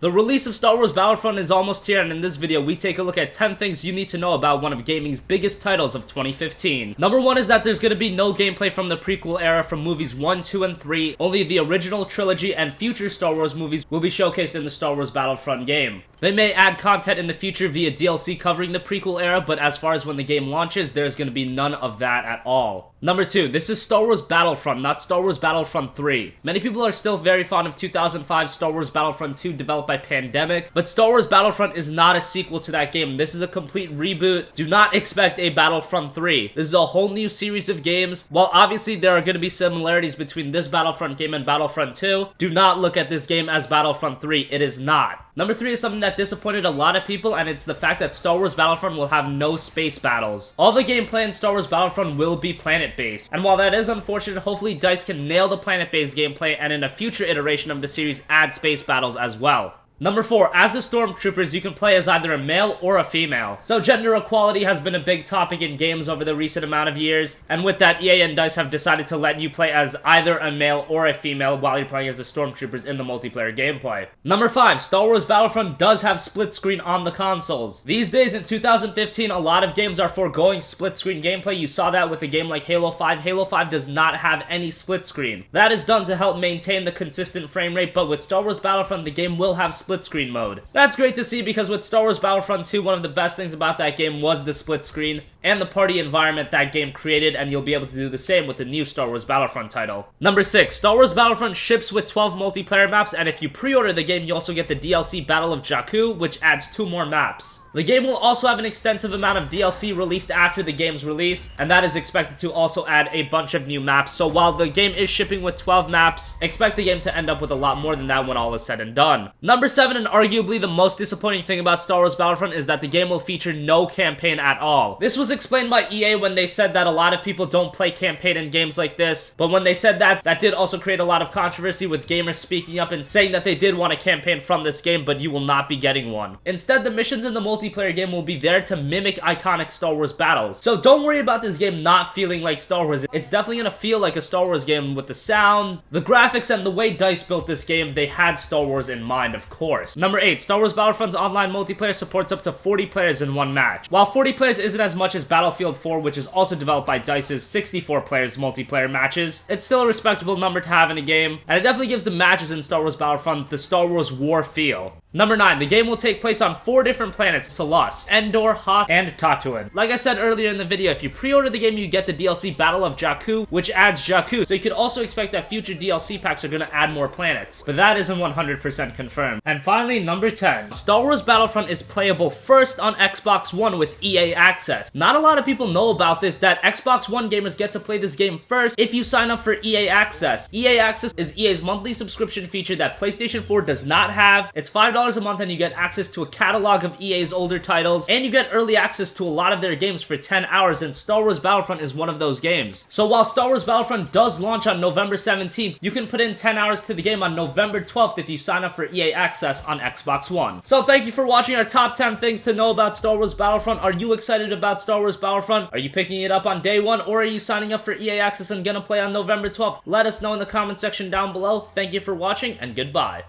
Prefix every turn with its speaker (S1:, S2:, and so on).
S1: The release of Star Wars Battlefront is almost here, and in this video we take a look at 10 things you need to know about one of gaming's biggest titles of 2015. Number 1 is that there's gonna be no gameplay from the prequel era from movies 1, 2, and 3. Only the original trilogy and future Star Wars movies will be showcased in the Star Wars Battlefront game. They may add content in the future via DLC covering the prequel era, but as far as when the game launches, there's gonna be none of that at all. Number 2, this is Star Wars Battlefront, not Star Wars Battlefront 3. Many people are still very fond of 2005 Star Wars Battlefront 2 developed by Pandemic, but Star Wars Battlefront is not a sequel to that game. This is a complete reboot. Do not expect a Battlefront 3. This is a whole new series of games. While obviously there are going to be similarities between this Battlefront game and Battlefront 2, do not look at this game as Battlefront 3. It is not. Number 3 is something that disappointed a lot of people, and it's the fact that Star Wars Battlefront will have no space battles. All the gameplay in Star Wars Battlefront will be planet-based, and while that is unfortunate, hopefully DICE can nail the planet-based gameplay and in a future iteration of the series add space battles as well. Number 4, as the Stormtroopers, you can play as either a male or a female. So gender equality has been a big topic in games over the recent amount of years, and with that, EA and DICE have decided to let you play as either a male or a female while you're playing as the Stormtroopers in the multiplayer gameplay. Number 5, Star Wars Battlefront does have split screen on the consoles. These days in 2015, a lot of games are foregoing split screen gameplay. You saw that with a game like Halo 5. Halo 5 does not have any split screen. That is done to help maintain the consistent frame rate, but with Star Wars Battlefront, the game will have split screen mode. That's great to see because with Star Wars Battlefront 2, one of the best things about that game was the split screen and the party environment that game created, and you'll be able to do the same with the new Star Wars Battlefront title. Number 6, Star Wars Battlefront ships with 12 multiplayer maps, and if you pre-order the game, you also get the DLC Battle of Jakku, which adds 2 more maps. The game will also have an extensive amount of DLC released after the game's release, and that is expected to also add a bunch of new maps. So while the game is shipping with 12 maps, expect the game to end up with a lot more than that when all is said and done. Number 7, and arguably the most disappointing thing about Star Wars Battlefront, is that the game will feature no campaign at all. This was explained by EA when they said that a lot of people don't play campaign in games like this, but when they said that, that did also create a lot of controversy with gamers speaking up and saying that they did want a campaign from this game, but you will not be getting one. Instead, the missions in the multiplayer game will be there to mimic iconic Star Wars battles. So don't worry about this game not feeling like Star Wars. It's definitely gonna feel like a Star Wars game with the sound, the graphics, and the way DICE built this game. They had Star Wars in mind, of course. Number 8, Star Wars Battlefront's online multiplayer supports up to 40 players in one match. While 40 players isn't as much as Battlefield 4, which is also developed by DICE's 64 players multiplayer matches, it's still a respectable number to have in a game, and it definitely gives the matches in Star Wars Battlefront the Star Wars war feel. Number 9, the game will take place on 4 different planets: Salas, Endor, Hoth, and Tatooine. Like I said earlier in the video, if you pre-order the game, you get the DLC Battle of Jakku, which adds Jakku, so you could also expect that future DLC packs are gonna add more planets, but that isn't 100% confirmed. And finally, number 10, Star Wars Battlefront is playable first on Xbox One with EA Access. Not a lot of people know about this, that Xbox One gamers get to play this game first if you sign up for EA Access. EA Access is EA's monthly subscription feature that PlayStation 4 does not have. It's $5 a month, and you get access to a catalog of EA's older titles, and you get early access to a lot of their games for 10 hours, and Star Wars Battlefront is one of those games. So while Star Wars Battlefront does launch on November 17th, you can put in 10 hours to the game on November 12th if you sign up for EA Access on Xbox One. So thank you for watching our top 10 things to know about Star Wars Battlefront. Are you excited about Star Wars Battlefront? Are you picking it up on day 1, or are you signing up for EA Access and gonna play on November 12th? Let us know in the comment section down below. Thank you for watching, and goodbye.